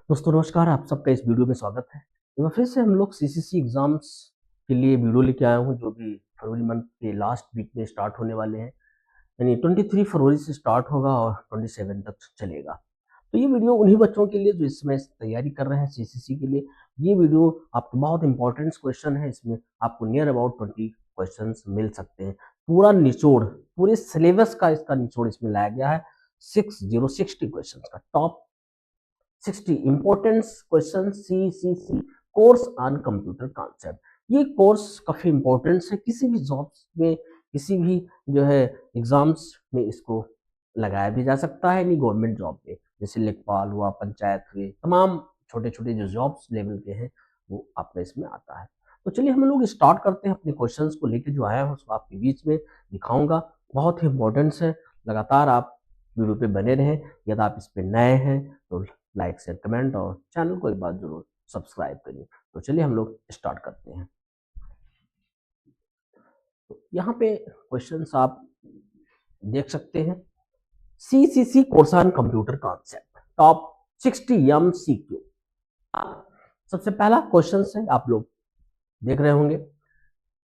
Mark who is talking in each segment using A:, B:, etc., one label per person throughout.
A: दोस्तों नमस्कार, आप सबका इस वीडियो में स्वागत है। तो फिर से हम लोग सीसीसी एग्ज़ाम्स के लिए वीडियो लेके आया हूँ, जो भी फरवरी मंथ के लास्ट वीक में स्टार्ट होने वाले हैं। यानी 23 फरवरी से स्टार्ट होगा और 27 तक चलेगा। तो ये वीडियो उन्हीं बच्चों के लिए जो इस समय तैयारी कर रहे हैं सीसीसी के लिए। ये वीडियो आपके बहुत इंपॉर्टेंट क्वेश्चन है, इसमें आपको नियर अबाउट 20 क्वेश्चंस मिल सकते हैं। पूरा निचोड़, पूरे सिलेबस का इसका निचोड़ इसमें लाया गया है। 60 क्वेश्चंस का top 60 important question CCC course on computer concept. ये कोर्स काफी इम्पोर्टेंट है, किसी भी जॉब्स में, किसी भी जो है एग्जाम्स में इसको लगाया भी जा सकता है। नहीं गवर्नमेंट जॉब में, जैसे लेखपाल हुआ, पंचायत हुए, तमाम छोटे छोटे जो जॉब्स लेवल के हैं वो आपका इसमें आता है। तो चलिए हम लोग स्टार्ट करते हैं। अपने क्वेश्चंस को लेके जो आया हूँ उसको आपके बीच में दिखाऊंगा। बहुत ही इम्पोर्टेंट है, लगातार आप वीडियो पे बने रहें। यदि आप इस पे नए हैं तो लाइक शेयर कमेंट और चैनल को एक बार जरूर सब्सक्राइब करिए। तो चलिए हम लोग स्टार्ट करते हैं। तो यहाँ पे क्वेश्चंस आप देख सकते हैं। CCC course on computer concept top 60 MCQ। सबसे पहला क्वेश्चन है, आप लोग देख रहे होंगे।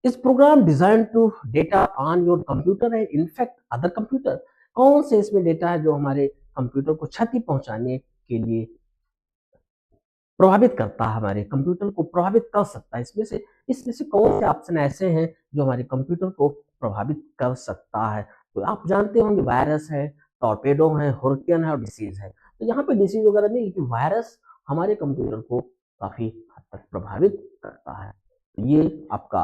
A: इस program design to data on your computer and infect other computer. कौन से इसमें डेटा है जो हमारे कंप्यूटर को क्षति पहुंचाने के लिए प्रभावित करता है, हमारे कंप्यूटर को प्रभावित कर सकता है। इसमें से कौन से ऑप्शन ऐसे हैं जो हमारे कंप्यूटर को प्रभावित कर सकता है। तो आप जानते होंगे वायरस है, टॉर्पेडो है, हुरिकेन है और डिसीज है। तो यहाँ पे डिसीज वगैरह नहीं, लेकिन वायरस हमारे कंप्यूटर को काफी हद तक प्रभावित करता है। तो ये आपका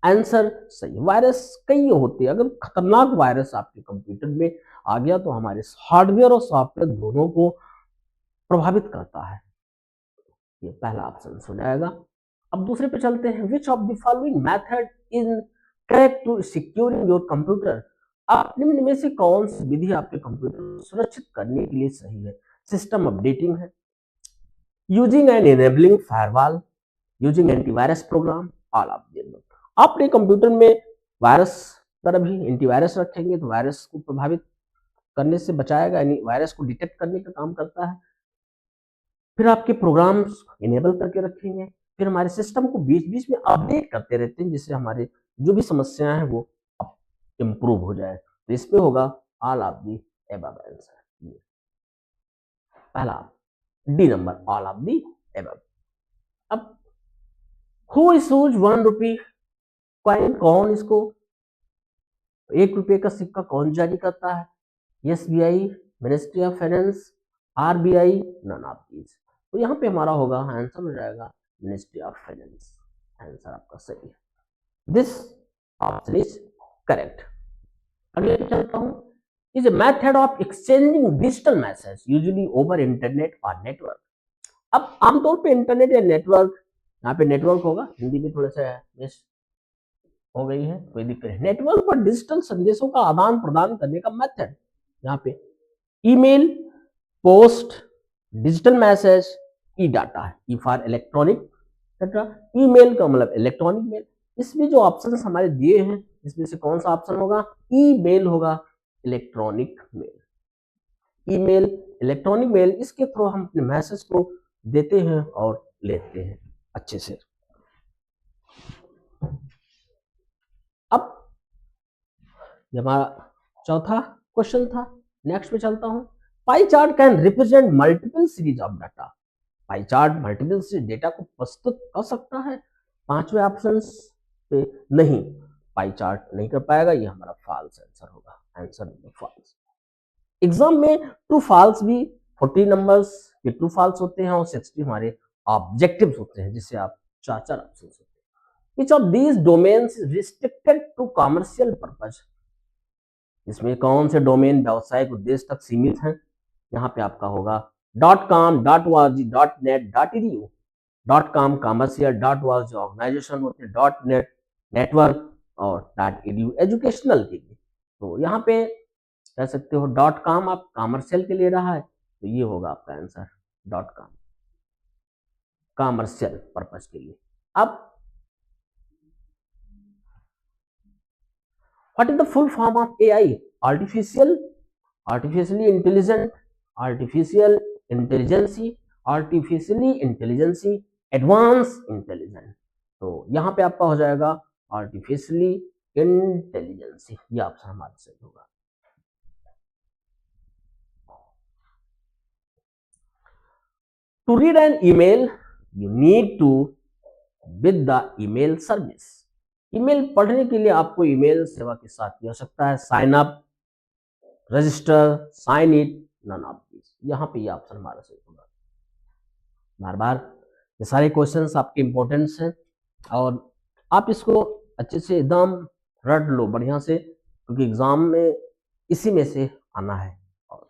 A: आंसर सही। वायरस कई होते हैं, अगर खतरनाक वायरस आपके कंप्यूटर में आ गया तो हमारे हार्डवेयर और सॉफ्टवेयर दोनों को प्रभावित करता है। ये पहला ऑप्शन हो जाएगा। अब दूसरे पे चलते हैं। Which of the following method is correct to securing your computer. आप निम्न में से कौन सी विधि आपके कंप्यूटर को सुरक्षित करने के लिए सही है। सिस्टम अपडेटिंग है, using and enabling firewall, using antivirus program, all of the above. आप अपने कंप्यूटर में वायरस पर भी एंटीवायरस रखेंगे तो वायरस को प्रभावित करने से बचाएगा, यानी वायरस को डिटेक्ट करने का काम करता है। फिर आपके प्रोग्राम्स इनेबल करके रखेंगे। फिर हमारे सिस्टम को बीच बीच में अपडेट करते रहते हैं, जिससे हमारे जो भी समस्याएं हैं वो इम्प्रूव हो जाए। तो इसमें होगा all of the above answer. पहला D number, all of the above. अब हु इशूज 1 रुपी कॉइन, कौन इसको 1 रुपये का सिक्का कौन जारी करता है। SBI, ministry of finance, RBI, none of these. तो यहाँ पे हमारा होगा आंसर हो जाएगा मिनिस्ट्री ऑफ फाइनेंस। आंसर आपका सही है। This option is correct. अगले पे चलता हूँ। Is a method of exchanging digital message usually over internet और नेटवर्क। अब आमतौर पे इंटरनेट या नेटवर्क, यहाँ पे नेटवर्क होगा, हिंदी में थोड़ा सा मिस हो गई है, कोई दिक्कत नहीं। नेटवर्क पर डिजिटल संदेशों का आदान प्रदान करने का मेथड, यहाँ पे ईमेल, पोस्ट, डिजिटल मैसेज, ई डाटा है। E for electronic data, email का मतलब इलेक्ट्रॉनिक मेल। इसमें जो ऑप्शन हमारे दिए हैं इसमें से कौन सा ऑप्शन होगा। ईमेल होगा, electronic mail. Email, electronic mail, इसके थ्रू हम अपने मैसेज को देते हैं और लेते हैं अच्छे से। अब ये हमारा चौथा क्वेश्चन था। नेक्स्ट पे चलता हूं। Pie chart can represent multiple series of data. Pie chart multiple series data को प्रस्तुत कर सकता है। पांचवें ऑप्शन पे नहीं, पाई चार्ट नहीं कर पाएगा, ये हमारा फॉल्स आंसर होगा। Answer number false. एग्जाम में ट्रू फॉल्स भी 40 नंबर्स के ट्रू फॉल्स होते हैं और 60 हमारे ऑब्जेक्टिव्स होते हैं, जिससे आप चार चार ऑप्शन होते हैं। Which of these domains is restricted to commercial purpose? इसमें कौन से डोमेन व्यावसायिक उद्देश्य तक सीमित हैं। यहाँ पे आपका होगा .com, .org, .net, .edu। .com commercial, .org organisation होते हैं, .net नेटवर्क और .edu एजुकेशनल के लिए। तो यहाँ पे कह सकते हो .com आप कॉमर्शियल के लिए रहा है, तो ये होगा आपका आंसर .com कॉमर्शियल पर्पस के लिए। अब what is the full form of AI? Artificially intelligent, artificial intelligence, artificially intelligence, advance intelligence. तो यहाँ पे आपका हो जाएगा आर्टिफिशियली इंटेलिजेंसी, ये ऑप्शन हमारा सही होगा। To read an email you need to with the email service. Email पढ़ने के लिए आपको ईमेल सेवा के साथ की आवश्यकता है। Sign up, register, sign it, none of this. यहाँ पे ये ऑप्शन हमारा सही होगा। बार बार ये सारे क्वेश्चंस आपके इंपॉर्टेंस हैं और आप इसको अच्छे से एकदम रट लो बढ़िया से, क्योंकि एग्जाम में इसी में से आना है। और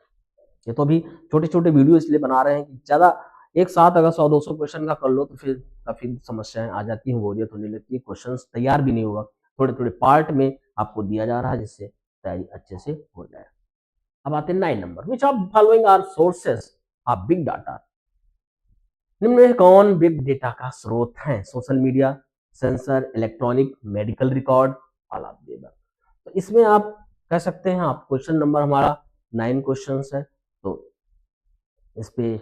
A: ये तो अभी छोटे छोटे वीडियो इसलिए बना रहे हैं कि ज़्यादा एक साथ अगर 100-200 क्वेश्चन का कर लो तो फिर काफ़ी समस्याएं आ जाती हैं, बोरियत होने लगती है, क्वेश्चन तैयार भी नहीं होगा। थोड़े थोड़े पार्ट में आपको दिया जा रहा है जिससे तैयारी अच्छे से हो जाए। अब आते हैं 9 number, which of following are sources of big data. निम्न में कौन बिग डेटा का स्रोत है? Social media, sensor, electronic, medical record, all of the above. तो इसमें आप कह सकते हैं, आप क्वेश्चन नंबर हमारा 9 क्वेश्चन है, तो इस पे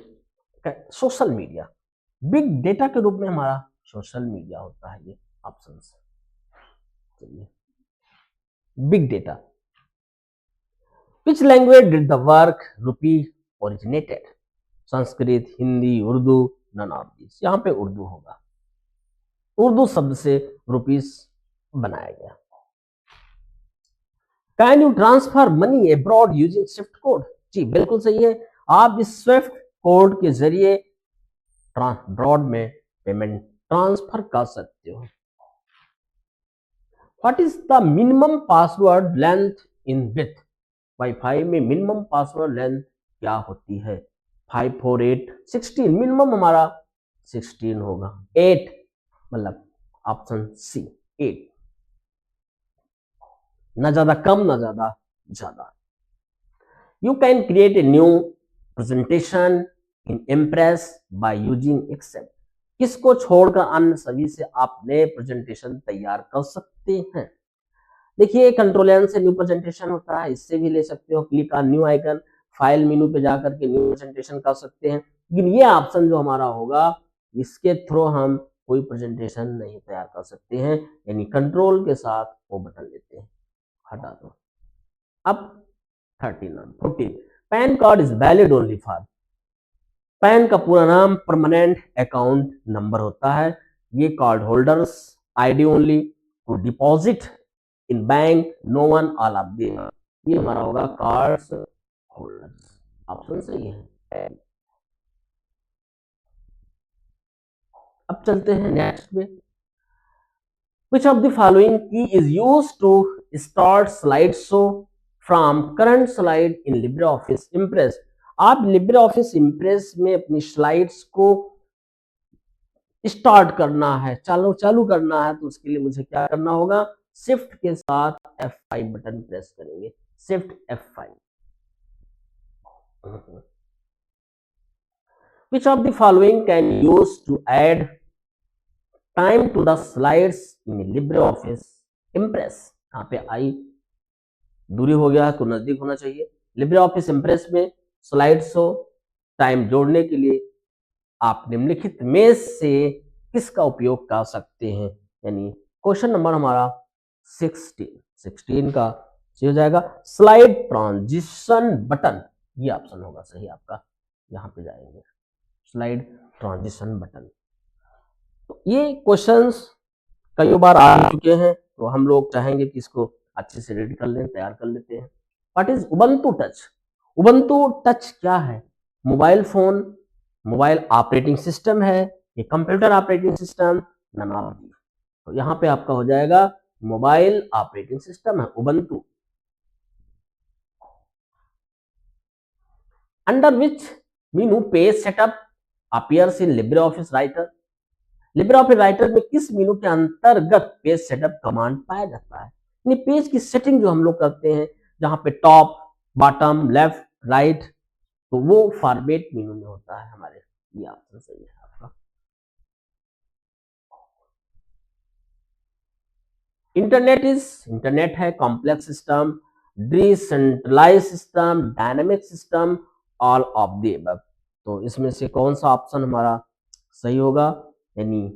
A: सोशल मीडिया बिग डेटा के रूप में हमारा सोशल मीडिया होता है, ये ऑप्शन चलिए। Big data, which language did the word rupee originated? Sanskrit, Hindi, Urdu, none of this. यहाँ पे उर्दू होगा, उर्दू शब्द से रुपीस बनाया गया। Can you transfer money abroad using SWIFT code? जी बिल्कुल सही है, आप इस स्विफ्ट कोड के जरिए अब्रॉड में पेमेंट ट्रांसफर कर सकते हो। What is the minimum password length in with? Wifi में मिनिमम पासवर्ड लेंथ क्या होती है? 548, 16, मिनिमम हमारा 16 होगा। 8 मतलब ऑप्शन सी 8, ना ज्यादा कम ना ज्यादा ज्यादा। You can create a new presentation in Impress by using Excel. किसको छोड़कर अन्य सभी से आप नए प्रेजेंटेशन तैयार कर सकते हैं? देखिए कंट्रोल एन से न्यू प्रेजेंटेशन होता है, इससे भी ले सकते हो। Click on new icon, file menu पे जाकर के न्यू प्रेजेंटेशन कर सकते हैं। लेकिन ये ऑप्शन जो हमारा होगा, इसके थ्रू हम कोई प्रेजेंटेशन नहीं तैयार कर सकते हैं, यानी कंट्रोल के साथ वो बटन लेते हैं, हटा दो। अब 14, PAN card is valid only for. PAN का पूरा नाम परमानेंट अकाउंट नंबर होता है। ये card holders ID only to deposit in bank, no one, all of the. ये हमारा होगा कार्ड्स होल्डर्स, ऑप्शन सही है। अब चलते हैं नेक्स्ट पे। Which of the following key is used to start slideshow from current slide in LibreOffice Impress? आप LibreOffice Impress में अपनी स्लाइड्स को स्टार्ट करना है, चालू करना है, तो उसके लिए मुझे क्या करना होगा? शिफ्ट के साथ F5 बटन प्रेस करेंगे, shift F5। Which of the following can use to add time to the slides in LibreOffice Impress? यहाँ पे आई दूरी हो गया तो नजदीक होना चाहिए। LibreOffice Impress में स्लाइड शो टाइम जोड़ने के लिए आप निम्नलिखित में से किसका उपयोग कर सकते हैं? यानी क्वेश्चन नंबर हमारा 16 का हो जाएगा स्लाइड ट्रांजिशन बटन, ये ऑप्शन होगा सही आपका। यहाँ पे जाएंगे स्लाइड ट्रांजिशन बटन। तो ये क्वेश्चंस कई बार आ चुके हैं, तो हम लोग चाहेंगे कि इसको अच्छे से रीड कर लें, तैयार कर लेते हैं। What is Ubuntu touch? Ubuntu touch क्या है? Mobile phone, mobile operating system है, ये computer operating system, none of these. तो यहाँ पे आपका हो जाएगा मोबाइल ऑपरेटिंग सिस्टम है Ubuntu. Under which menu page setup appears in LibreOffice Writer? LibreOffice Writer में किस मेनू के अंतर्गत पेज सेटअप कमांड पाया जाता है? यानी पेज की सेटिंग जो हम लोग करते हैं, जहां पे टॉप, बॉटम, लेफ्ट, राइट, तो वो फॉर्मेट मेनू में होता है हमारे। ये ऑप्शन सही है आपका। इंटरनेट है, complex system, decentralize system, dynamic system, all of the above. तो इसमें से कौन सा ऑप्शन हमारा सही होगा, यानी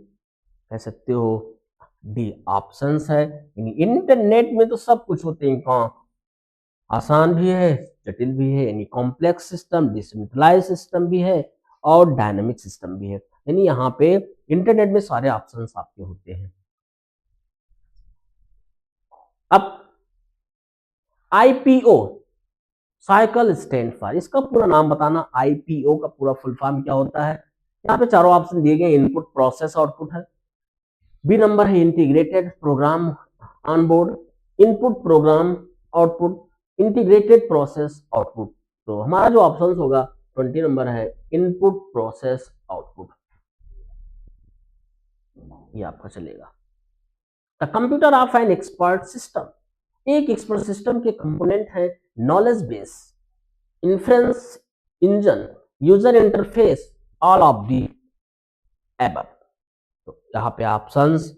A: कह सकते हो डी ऑप्शंस है। यानी इंटरनेट में तो सब कुछ होते हैं, कौन आसान भी है, जटिल भी है, यानी कॉम्प्लेक्स सिस्टम, डिसेंट्रलाइज सिस्टम भी है और डायनामिक सिस्टम भी है। यानी यहाँ पे इंटरनेट में सारे ऑप्शंस आपके होते हैं। अब आईपीओ साइकिल स्टैंड फॉर, इसका पूरा नाम बताना। आईपीओ का पूरा फुल फॉर्म क्या होता है? यहाँ पे चारों ऑप्शन दिए गए, इनपुट, प्रोसेस, आउटपुट है। बी नंबर है integrated program on board, input, program, output, integrated process, output. तो हमारा जो ऑप्शन होगा 20 नंबर है इनपुट, प्रोसेस, आउटपुट, ये आपका चलेगा। The computer of an expert system, एक एक्सपर्ट सिस्टम के कंपोनेंट है knowledge base, inference engine, user interface, all of the above. तो यहाँ पे ऑप्शंस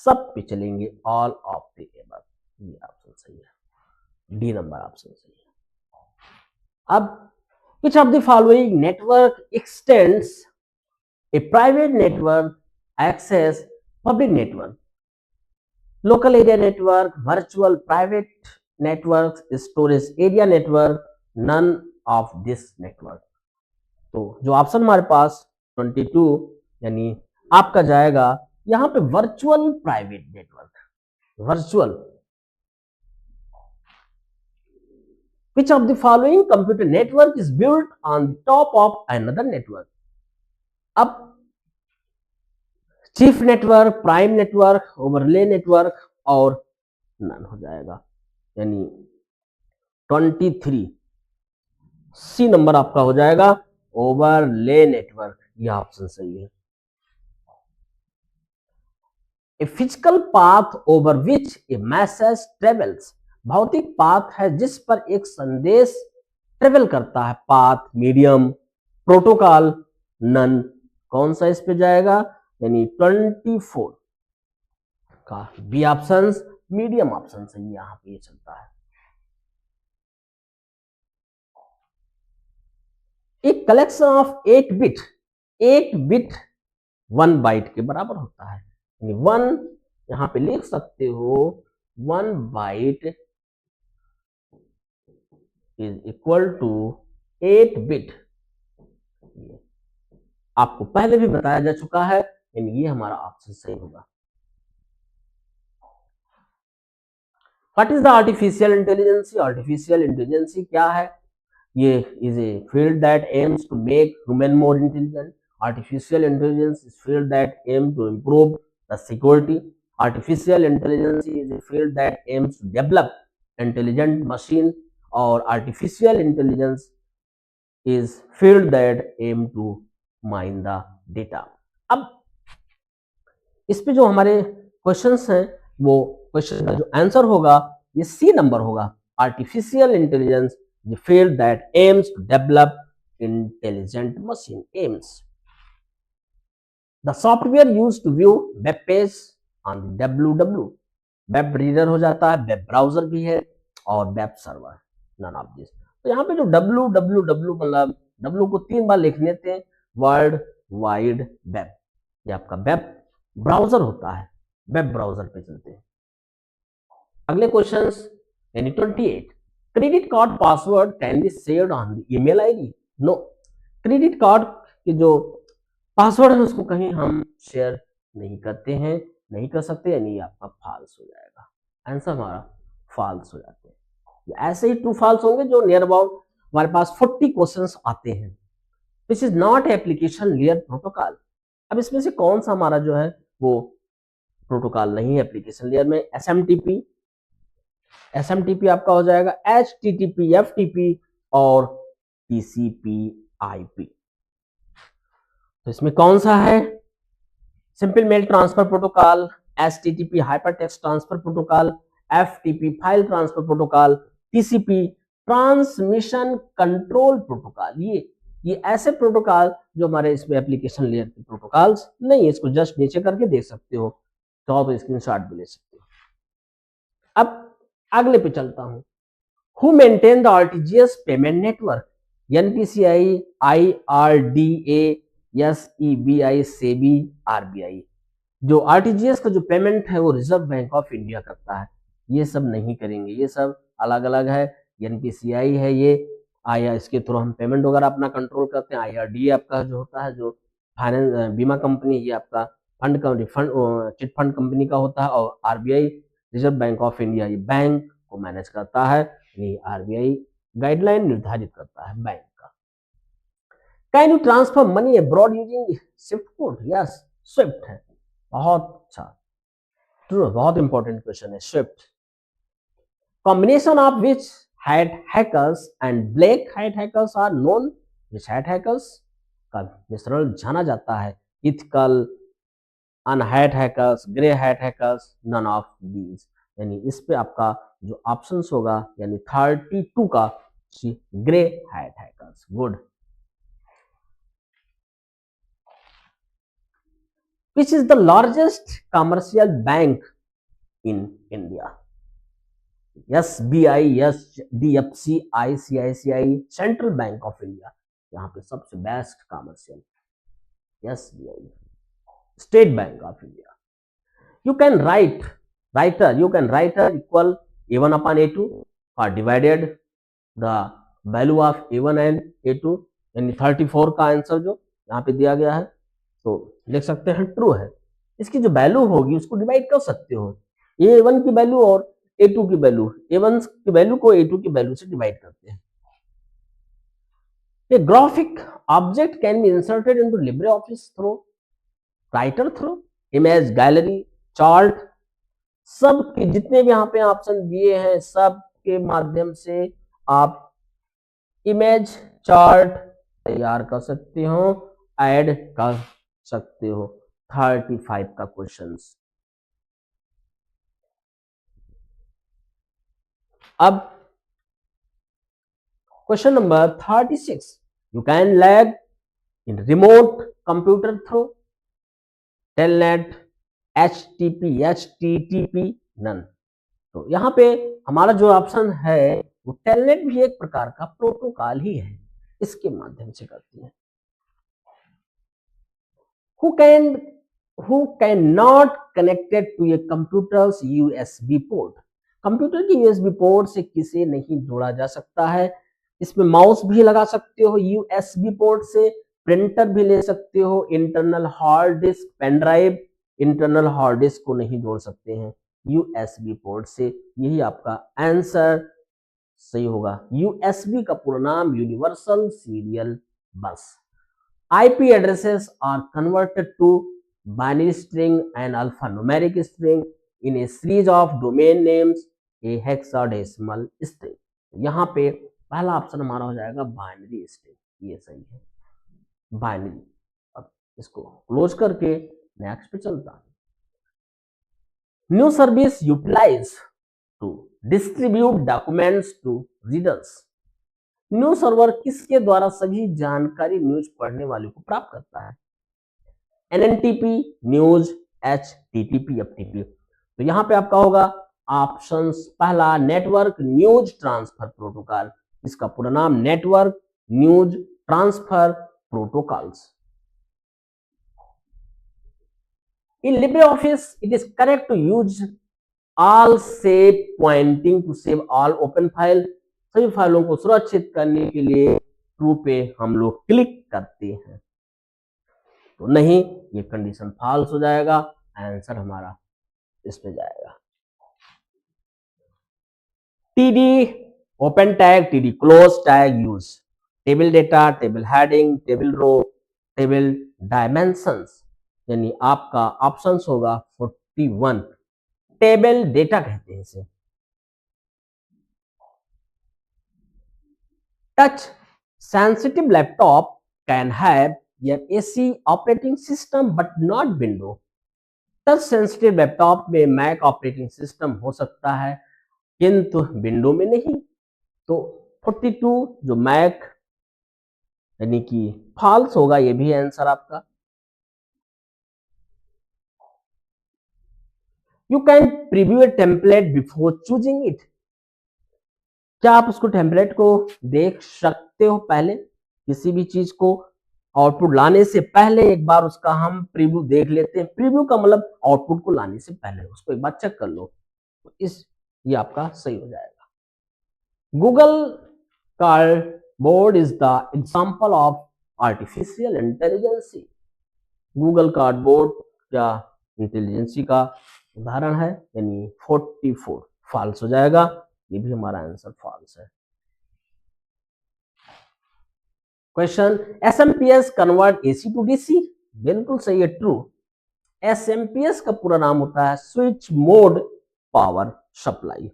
A: सब पे चलेंगे, ऑल ऑफ दी एबव, ये ऑप्शन सही है, डी नंबर ऑप्शन सही है। अब which of the following network extends a private network access public network? Local area network, virtual private networks, storage area network, none of this network। तो जो option हमारे पास 22 यानी आपका जाएगा यहां पे virtual private network, virtual. Which of the following computer network is built on top of another network? अब chief network, prime network, overlay network और नन हो जाएगा, यानी 23 सी नंबर आपका हो जाएगा ओवरले नेटवर्क, यह ऑप्शन सही है। A physical path over which A message travels, भौतिक पाथ है जिस पर एक संदेश ट्रेवल करता है, पाथ, मीडियम, प्रोटोकॉल, नन, कौन सा इस पे जाएगा, यानी 24 का बी ऑप्शन मीडियम ऑप्शन सही यहां पे चलता है। एक collection of 8 bit, 8 bit 1 byte के बराबर होता है, यानी 1 यहां पे लिख सकते हो 1 byte is equal to 8 bit, आपको पहले भी बताया जा चुका है, यानी ये हमारा ऑप्शन सही होगा। What is the artificial intelligence? Artificial intelligence क्या है? ये is a field that aims to make human more intelligent. Artificial intelligence is field that aim to improve the security. Artificial intelligence is a field that aims to develop intelligent machine, और artificial intelligence is field that aim to mine the data। अब इस पे जो हमारे questions हैं वो question का जो आंसर होगा ये सी नंबर होगा, artificial intelligence the field that aims to develop intelligent machine, aims. The software used to view web page on www, web reader हो जाता है, वेब ब्राउजर भी है और web server, none of this. तो यहाँ पे जो www मतलब w को 3 बार लिख लेते हैं, वर्ल्ड वाइड वेब, ये आपका वेब ब्राउजर होता है, वेब ब्राउजर पे चलते हैं। अगले क्वेश्चंस यानी 28, credit card password can be shared on the email ID? No, credit card के जो पासवर्ड है उसको कहीं हम शेयर नहीं करते हैं, नहीं कर सकते, यानी आपका फॉल्स हो जाएगा, आंसर हमारा फॉल्स हो जाते हैं। ऐसे ही ट्रू फॉल्स होंगे जो नियर अबाउट हमारे पास 40 क्वेश्चंस आते हैं। This is not application layer protocol, अब इसमें से कौन सा हमारा जो है वो प्रोटोकॉल नहीं है एप्लीकेशन लेयर में? एसएमटीपी, एसएमटीपी आपका हो जाएगा एचटीटीपी, एफटीपी और टीसीपी/आईपी। तो इसमें कौन सा है? Simple mail transfer protocol, HTTP hyper text transfer protocol, FTP file transfer protocol, TCP transmission control protocol. ये ऐसे प्रोटोकॉल जो हमारे इसमें एप्लीकेशन लेयर के प्रोटोकॉल्स नहीं है, इसको जस्ट नीचे करके देख सकते हो, तो स्क्रीनशॉट भी ले सकते हो। अब अगले पे चलता हूं, who maintain the RTGS payment network? NPCI, IRDA, SEBI, SEBI, RBI. जो आरटीजीएस का जो पेमेंट है वो रिजर्व बैंक ऑफ इंडिया करता है, ये सब नहीं करेंगे, ये सब अलग अलग है। एनपीसीआई है ये, आया इसके थ्रू हम पेमेंट वगैरह अपना कंट्रोल करते हैं। आईआरडीए आपका जो होता है, जो फाइनेंस बीमा कंपनी, ये आपका फंड का रिफंड चिट फंड कंपनी का होता है। और RBI, reserve bank of India, ये बैंक को मैनेज करता है, यानी आरबीआई गाइडलाइन निर्धारित करता है बैंक का। Can you transfer money abroad using SWIFT code? Yes, SWIFT है, बहुत अच्छा, ट्रू, बहुत इंपॉर्टेंट क्वेश्चन है SWIFT. Combination of white hat hackers and black hat hackers are known? White hat hackers का मिश्रण जाना जाता है, इथिकल, अनहैट hackers, grey hat hackers, none of these. यानी इस पे आपका जो ऑप्शंस होगा, यानी 32 का grey hat hackers. Good. Which is the largest commercial bank in India? SBI, HDFC, ICICI, central bank of India, यहाँ पे सबसे best commercial SBI, state bank of India. You can write equal A1 upon A2 or divided the value of A1 and A2, यानी 34 का answer जो यहाँ पे दिया गया है, तो लिख सकते हैं ट्रू है। इसकी जो वैल्यू होगी उसको डिवाइड कर सकते हो, A1 की वैल्यू और A2 की वैल्यू, A1 की वैल्यू को A2 की वैल्यू से डिवाइड करते हैं। A graphic object can be inserted into LibreOffice through writer through, image gallery, chart, सब के जितने भी यहाँ पे ऑप्शन दिए हैं सब के माध्यम से आप इमेज चार्ट तैयार कर सकते हो, ऐड कर सकते हो। 35 का क्वेश्चंस। अब question number 36, you can log in remote computer through telnet, HTTP, none. तो यहाँ पे हमारा जो ऑप्शन है वो टेलनेट भी एक प्रकार का प्रोटोकॉल ही है, इसके माध्यम से करती है। Who can not connected to a computer's USB port? Computer की USB पोर्ट से किसे नहीं जोड़ा जा सकता है? इसमें माउस भी लगा सकते हो USB पोर्ट से, प्रिंटर भी ले सकते हो, internal hard disk, pen drive, internal hard disk को नहीं जोड़ सकते हैं USB पोर्ट से। यही आपका आंसर सही होगा। USB का पूरा नाम यूनिवर्सल सीरियल बस। IP addresses are converted to binary string and alphanumeric string in a series of domain names, a hexadecimal string। यहाँ पे पहला ऑप्शन हमारा हो जाएगा बाइनरी स्ट्रिंग, ये सही है, बाइनरी। अब इसको क्लोज करके नेक्स्ट पे चलता है। New service utilize to distribute documents to readers. News server किसके द्वारा सभी जानकारी न्यूज पढ़ने वाले को प्राप्त करता है? NNTP, news, HTTP, FTP। तो यहाँ पे आपका होगा ऑप्शन पहला, नेटवर्क न्यूज ट्रांसफर प्रोटोकॉल। इसका पूरा नाम network news transfer protocols. In LibreOffice, it is correct to use all save pointing to save all open file। सभी फाइलों को सुरक्षित करने के लिए ट्रू पे हम लोग क्लिक करते हैं, तो नहीं, ये कंडीशन फॉल्स हो जाएगा, आंसर हमारा इस पे जाएगा। TD open tag, TD close tag use, table data, table heading, table row, table dimensions, यानी आपका ऑप्शंस होगा 41, टेबल डेटा कहते हैं इसे। Touch sensitive laptop can have an AC operating system but not Windows। Touch sensitive laptop में Mac operating system हो सकता है किंतु विंडो में नहीं। तो 42 जो मैक यानी कि फॉल्स होगा, ये भी आंसर आपका। You can preview A template before choosing it. क्या आप उसको टेम्पलेट को देख देखते हो पहले, किसी भी चीज को आउटपुट लाने से पहले एक बार उसका हम प्रीव्यू देख लेते हैं। प्रीव्यू का मतलब आउटपुट को लाने से पहले उसको एक बार चेक कर लो, तो ये आपका सही हो जाएगा। Google cardboard is the example of artificial intelligence. Google cardboard क्या इंटेलिजेंसी का उदाहरण है, यानी 44 फॉल्स हो जाएगा, ये भी हमारा आंसर फॉल्स है। Question, SMPS convert AC to DC, बिल्कुल सही है, ट्रू। एसएमपीएस का पूरा नाम होता है switch mode power supply.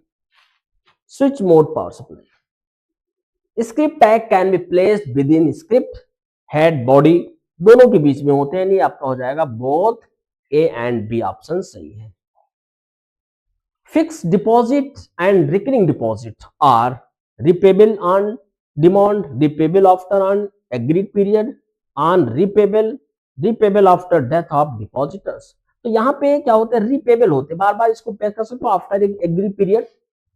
A: Switch mode power supply. Script tag can be placed with in script head body, दोनों के बीच में होते हैं, नहीं आपका हो जाएगा both A and B, option सही है। Fix deposit and recurring deposit are repayable on demand, repayable after an agreed period, on repayable after death of depositors। तो यहाँ पे क्या होता है, रिपेबल होते हैं, बार बार इसको पे कर सकते हो आफ्टर एक एग्री पीरियड।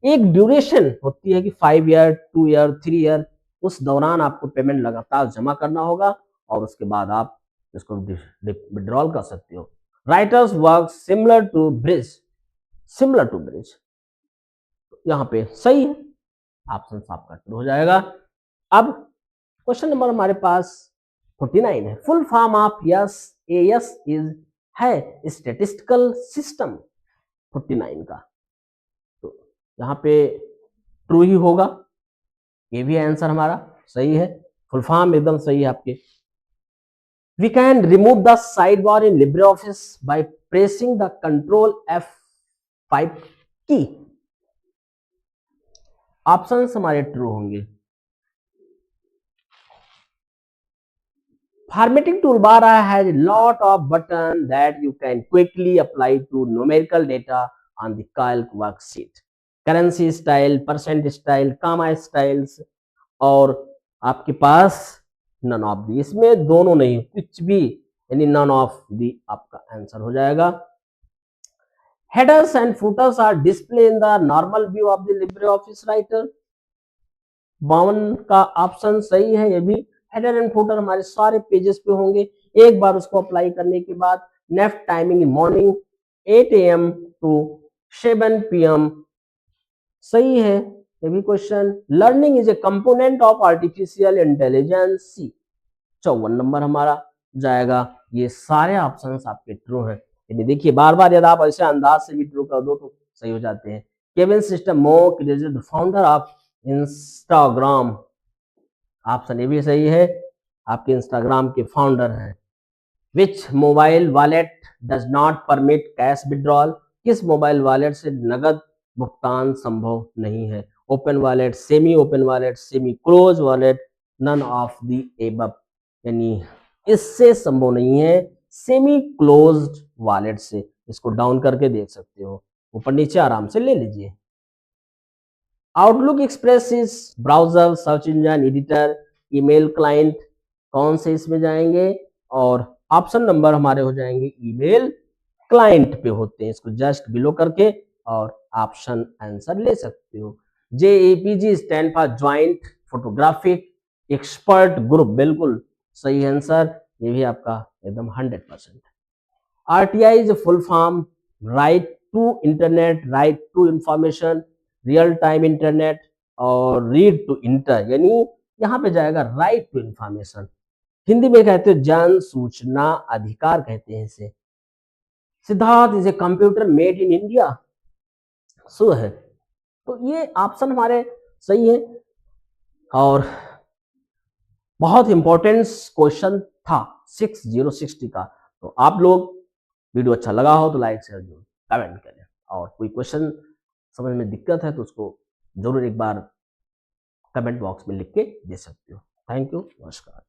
A: एक ड्यूरेशन होती है कि 5 ईयर 2 ईयर 3 ईयर, उस दौरान आपको पेमेंट लगातार जमा करना होगा और उसके बाद आप इसको विड्रॉल कर सकते हो। Writers work similar to bridge, similar to bridge, यहाँ पे सही है, ऑप्शन आपका ट्रू हो जाएगा। अब क्वेश्चन नंबर हमारे पास 49 है। Full form of as is है स्टैटिस्टिकल सिस्टम 49 का, तो यहाँ पे ट्रू ही होगा, ये भी आंसर हमारा सही है, फुल फॉर्म एकदम सही है आपके। We can remove the side bar in LibreOffice by pressing the control F5 key, options हमारे ट्रू होंगे। Formatting toolbar has a lot of buttons that you can quickly apply to numerical data on the calc worksheet. Currency style, percent style, comma styles, और आपके पास none of the, इसमें दोनों नहीं, कुछ भी, यानी none of the आपका answer हो जाएगा। Headers and footers are displayed in the normal view of the LibreOffice Writer। 52 का ऑप्शन सही है, ये भी हेडर एंड फुटर हमारे सारे पेजेस पे होंगे। एक बार उसको अप्लाई करने के बाद NEFT timing in morning 8 AM to 7 PM, सही है ये भी question. Learning is a component of artificial intelligence, 54 number हमारा जाएगा। ये सारे ऑप्शंस आपके ट्रू हैं, यदि देखिए बार बार यदि आप ऐसे अंदाज से भी ट्रू कर दो तो सही हो जाते हैं। Kevin Systrom is the founder of Instagram, option ये भी सही है, आपके इंस्टाग्राम के फाउंडर हैं। Which mobile wallet does not permit cash withdrawal, किस मोबाइल वॉलेट से नगद भुगतान संभव नहीं है। Open wallet, semi open wallet, semi close wallet, none of the above, यानी इससे संभव नहीं है, सेमी क्लोज्ड वॉलेट से। इसको डाउन करके देख सकते हो, ऊपर नीचे आराम से ले लीजिए। Outlook express is browser, search engine, editor, email client, कौन से इसमें जाएंगे, और ऑप्शन नंबर हमारे हो जाएंगे ईमेल क्लाइंट पे होते हैं, इसको जस्ट बिलो करके और ऑप्शन आंसर ले सकते हो। JAPG stand for joint photographic expert group, बिल्कुल सही आंसर, ये भी आपका एकदम 100%। RTI is full form right to internet, right to information, real time internet और रीड टू इंटर, यानी यहाँ पे जाएगा राइट टू इंफॉर्मेशन। हिंदी में कहते हैं जन सूचना अधिकार कहते हैं इसे। Siddhartha is a computer made in India, सो है, तो ये ऑप्शन हमारे सही है। और बहुत इंपॉर्टेंट क्वेश्चन था 6060 का, तो आप लोग वीडियो अच्छा लगा हो तो लाइक शेयर जरूर कमेंट करें, और कोई क्वेश्चन समझ में दिक्कत है तो उसको जरूर एक बार कमेंट बॉक्स में लिख के दे सकते हो। थैंक यू, नमस्कार।